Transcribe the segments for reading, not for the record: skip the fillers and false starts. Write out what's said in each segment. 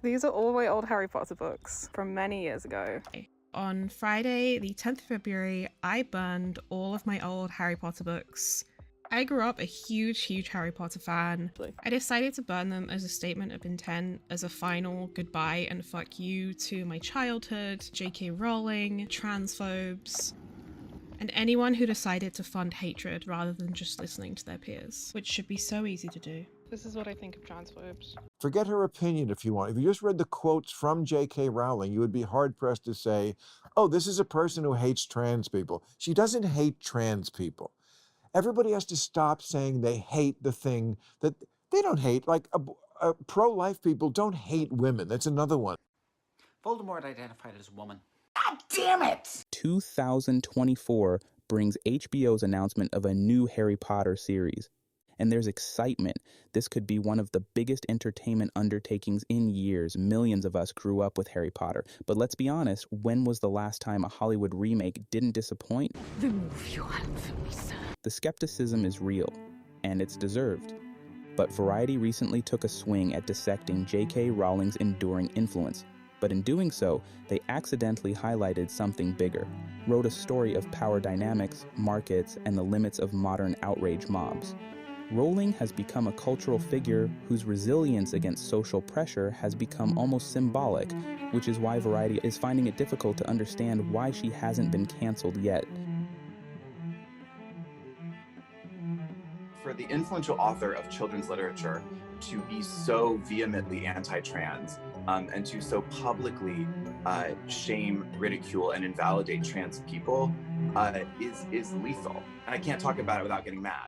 These are all my old Harry Potter books from many years ago. On Friday, the 10th of February, I burned all of my old Harry Potter books. I grew up a huge Harry Potter fan. I decided to burn them as a statement of intent, as a final goodbye and fuck you to my childhood, Jk Rowling, transphobes, and anyone who decided to fund hatred rather than just listening to their peers, which should be so easy to do. This is what I think of transphobes. Forget her opinion if you want. If you just read the quotes from Jk Rowling, you would be hard-pressed to say, oh, this is a person who hates trans people. She doesn't hate trans people. Everybody has to stop saying they hate the thing that they don't hate. Like pro-life people don't hate women. That's another one. Voldemort identified as a woman. God damn it! 2024 brings HBO's announcement of a new Harry Potter series. And there's excitement. This could be one of the biggest entertainment undertakings in years. Millions of us grew up with Harry Potter. But let's be honest, when was the last time a Hollywood remake didn't disappoint? Remove your hand from me, sir. The skepticism is real, and it's deserved. But Variety recently took a swing at dissecting Jk Rowling's enduring influence. But in doing so, they accidentally highlighted something bigger, wrote a story of power dynamics, markets, and the limits of modern outrage mobs. Rowling has become a cultural figure whose resilience against social pressure has become almost symbolic, which is why Variety is finding it difficult to understand why she hasn't been canceled yet. For the influential author of children's literature to be so vehemently anti-trans and to so publicly shame, ridicule, and invalidate trans people is lethal. And I can't talk about it without getting mad.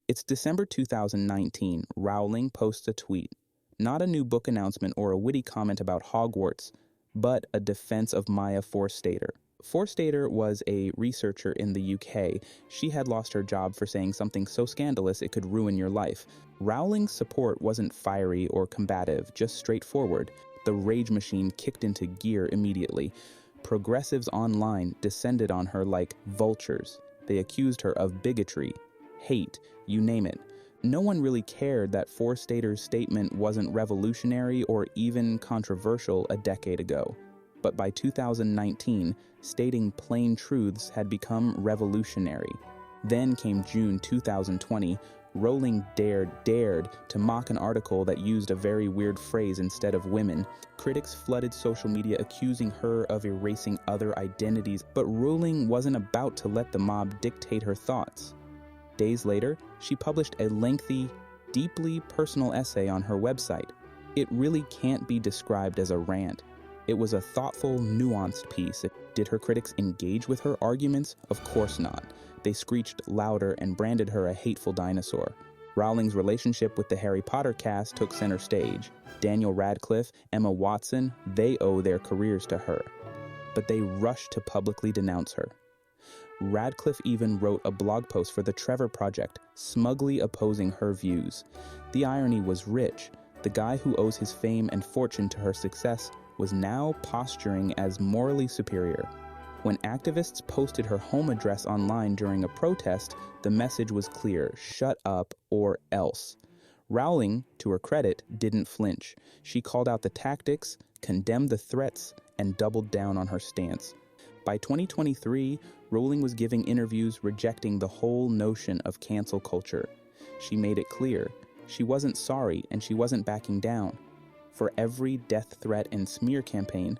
It's December 2019. Rowling posts a tweet. Not a new book announcement or a witty comment about Hogwarts, but a defense of Maya Forstater. Forstater was a researcher in the UK. She had lost her job for saying something so scandalous it could ruin your life. Rowling's support wasn't fiery or combative, just straightforward. The rage machine kicked into gear immediately. Progressives online descended on her like vultures. They accused her of bigotry, hate, you name it. No one really cared that Forstater's statement wasn't revolutionary or even controversial a decade ago. But by 2019, stating plain truths had become revolutionary. Then came June 2020. Rowling dared to mock an article that used a very weird phrase instead of women. Critics flooded social media accusing her of erasing other identities, but Rowling wasn't about to let the mob dictate her thoughts. Days later, she published a lengthy, deeply personal essay on her website. It really can't be described as a rant. It was a thoughtful, nuanced piece. Did her critics engage with her arguments? Of course not. They screeched louder and branded her a hateful dinosaur. Rowling's relationship with the Harry Potter cast took center stage. Daniel Radcliffe, Emma Watson, they owe their careers to her. But they rushed to publicly denounce her. Radcliffe even wrote a blog post for the Trevor Project, smugly opposing her views. The irony was rich. The guy who owes his fame and fortune to her success was now posturing as morally superior. When activists posted her home address online during a protest, the message was clear: shut up or else. Rowling, to her credit, didn't flinch. She called out the tactics, condemned the threats, and doubled down on her stance. By 2023, Rowling was giving interviews rejecting the whole notion of cancel culture. She made it clear. She wasn't sorry, and she wasn't backing down. For every death threat and smear campaign,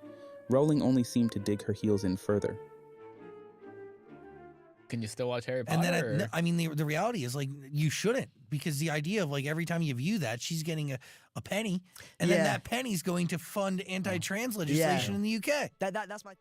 Rowling only seemed to dig her heels in further. Can you still watch Harry Potter? And then, I mean, the reality is, like, you shouldn't, because the idea of, like, every time you view that, she's getting a penny, and then that penny's going to fund anti-trans legislation in the UK. That's my...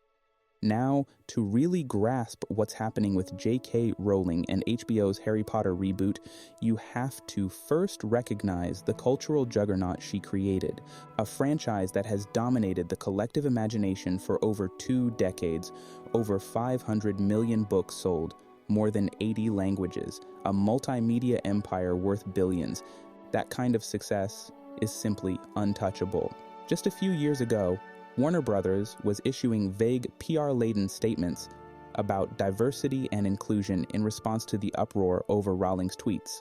Now, to really grasp what's happening with Jk Rowling and HBO's Harry Potter reboot, you have to first recognize the cultural juggernaut she created, a franchise that has dominated the collective imagination for over 2 decades, over 500 million books sold, more than 80 languages, a multimedia empire worth billions. That kind of success is simply untouchable. Just a few years ago, Warner Brothers was issuing vague PR-laden statements about diversity and inclusion in response to the uproar over Rowling's tweets.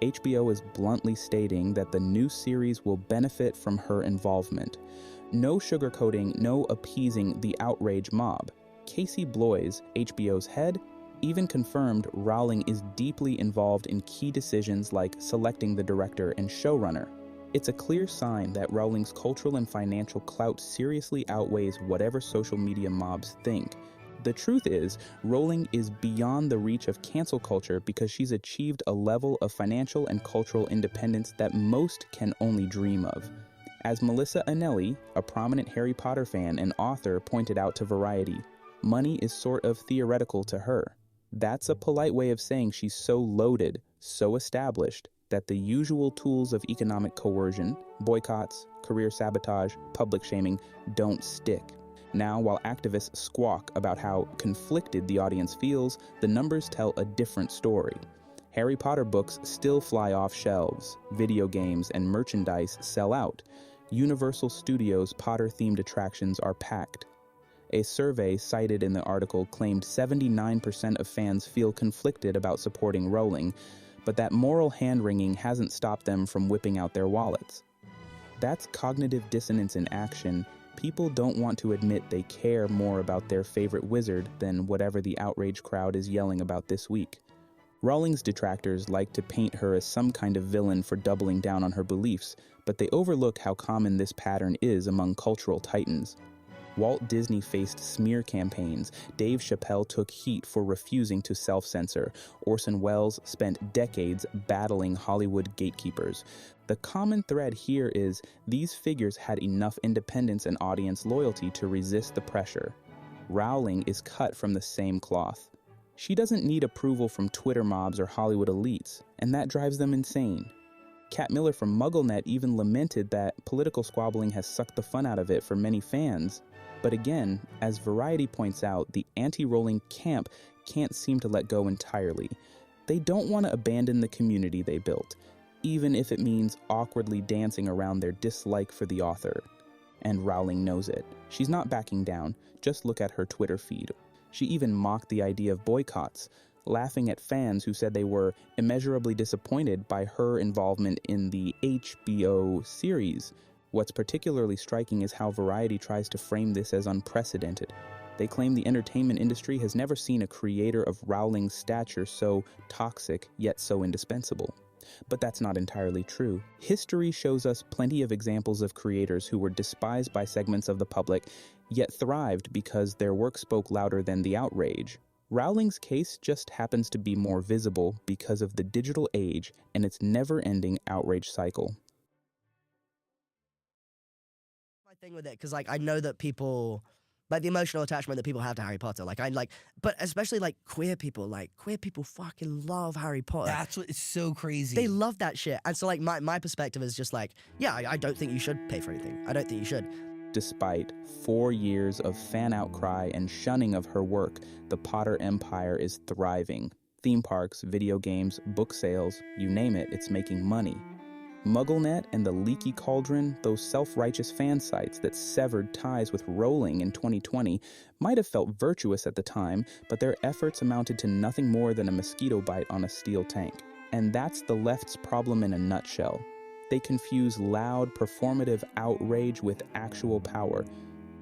HBO is bluntly stating that the new series will benefit from her involvement. No sugarcoating, no appeasing the outrage mob. Casey Bloys, HBO's head, even confirmed Rowling is deeply involved in key decisions like selecting the director and showrunner. It's a clear sign that Rowling's cultural and financial clout seriously outweighs whatever social media mobs think. The truth is, Rowling is beyond the reach of cancel culture because she's achieved a level of financial and cultural independence that most can only dream of. As Melissa Anelli, a prominent Harry Potter fan and author, pointed out to Variety, money is sort of theoretical to her. That's a polite way of saying she's so loaded, so established, that the usual tools of economic coercion, boycotts, career sabotage, public shaming, don't stick. Now, while activists squawk about how conflicted the audience feels, the numbers tell a different story. Harry Potter books still fly off shelves, video games and merchandise sell out. Universal Studios' Potter-themed attractions are packed. A survey cited in the article claimed 79% of fans feel conflicted about supporting Rowling, but that moral hand-wringing hasn't stopped them from whipping out their wallets. That's cognitive dissonance in action. People don't want to admit they care more about their favorite wizard than whatever the outrage crowd is yelling about this week. Rowling's detractors like to paint her as some kind of villain for doubling down on her beliefs, but they overlook how common this pattern is among cultural titans. Walt Disney faced smear campaigns, Dave Chappelle took heat for refusing to self-censor, Orson Welles spent decades battling Hollywood gatekeepers. The common thread here is these figures had enough independence and audience loyalty to resist the pressure. Rowling is cut from the same cloth. She doesn't need approval from Twitter mobs or Hollywood elites, and that drives them insane. Kat Miller from MuggleNet even lamented that political squabbling has sucked the fun out of it for many fans. But again, as Variety points out, the anti-Rowling camp can't seem to let go entirely. They don't want to abandon the community they built, even if it means awkwardly dancing around their dislike for the author. And Rowling knows it. She's not backing down. Just look at her Twitter feed. She even mocked the idea of boycotts, laughing at fans who said they were immeasurably disappointed by her involvement in the HBO series. What's particularly striking is how Variety tries to frame this as unprecedented. They claim the entertainment industry has never seen a creator of Rowling's stature so toxic yet so indispensable. But that's not entirely true. History shows us plenty of examples of creators who were despised by segments of the public, yet thrived because their work spoke louder than the outrage. Rowling's case just happens to be more visible because of the digital age and its never-ending outrage cycle. Thing with it, because like I know that people like the emotional attachment that people have to Harry Potter, but especially queer people fucking love Harry Potter. That's what is so crazy. They love that shit. And so like my perspective is just like, yeah, I don't think you should pay for anything. I don't think you should. Despite 4 years of fan outcry and shunning of her work, the Potter empire is thriving. Theme parks, video games, book sales, you name it, it's making money. MuggleNet and the Leaky Cauldron, those self-righteous fan sites that severed ties with Rowling in 2020, might have felt virtuous at the time, but their efforts amounted to nothing more than a mosquito bite on a steel tank. And that's the left's problem in a nutshell. They confuse loud, performative outrage with actual power.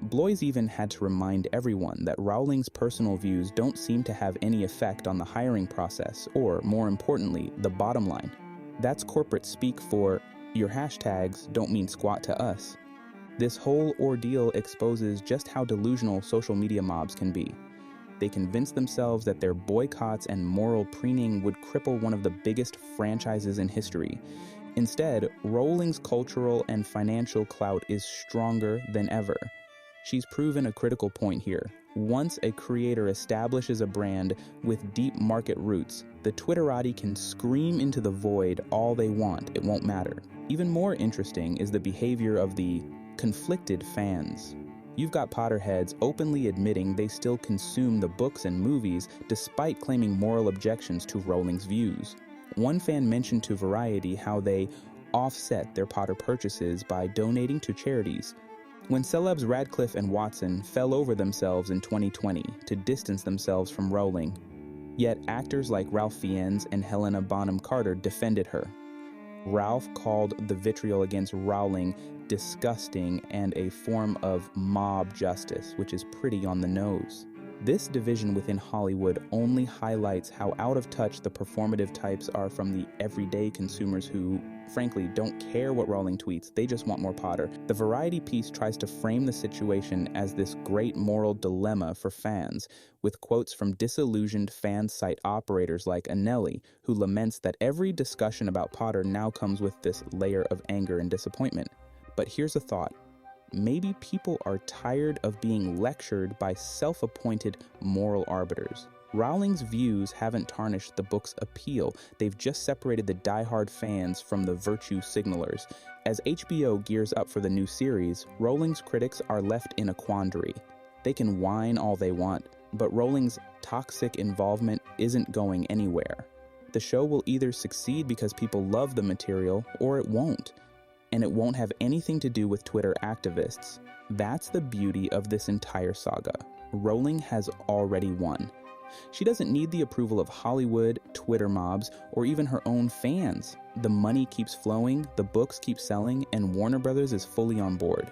Bloys even had to remind everyone that Rowling's personal views don't seem to have any effect on the hiring process, or, more importantly, the bottom line. That's corporate speak for, your hashtags don't mean squat to us. This whole ordeal exposes just how delusional social media mobs can be. They convince themselves that their boycotts and moral preening would cripple one of the biggest franchises in history. Instead, Rowling's cultural and financial clout is stronger than ever. She's proven a critical point here. Once a creator establishes a brand with deep market roots, the Twitterati can scream into the void all they want, it won't matter. Even more interesting is the behavior of the conflicted fans. You've got Potterheads openly admitting they still consume the books and movies despite claiming moral objections to Rowling's views. One fan mentioned to Variety how they offset their Potter purchases by donating to charities. When celebs Radcliffe and Watson fell over themselves in 2020 to distance themselves from Rowling, Yet actors like Ralph Fiennes and Helena Bonham Carter defended her. Ralph called the vitriol against Rowling disgusting and a form of mob justice, which is pretty on the nose. This division within Hollywood only highlights how out of touch the performative types are from the everyday consumers who, frankly, don't care what Rowling tweets, they just want more Potter. The Variety piece tries to frame the situation as this great moral dilemma for fans, with quotes from disillusioned fan site operators like Anelli, who laments that every discussion about Potter now comes with this layer of anger and disappointment. But here's a thought. Maybe people are tired of being lectured by self-appointed moral arbiters. Rowling's views haven't tarnished the book's appeal. They've just separated the diehard fans from the virtue signalers. As HBO gears up for the new series, Rowling's critics are left in a quandary. They can whine all they want, but Rowling's toxic involvement isn't going anywhere. The show will either succeed because people love the material, or it won't. And it won't have anything to do with Twitter activists. That's the beauty of this entire saga. Rowling has already won. She doesn't need the approval of Hollywood, Twitter mobs, or even her own fans. The money keeps flowing, the books keep selling, and Warner Brothers is fully on board.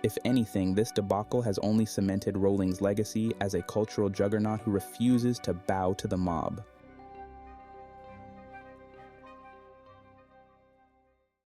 If anything, this debacle has only cemented Rowling's legacy as a cultural juggernaut who refuses to bow to the mob.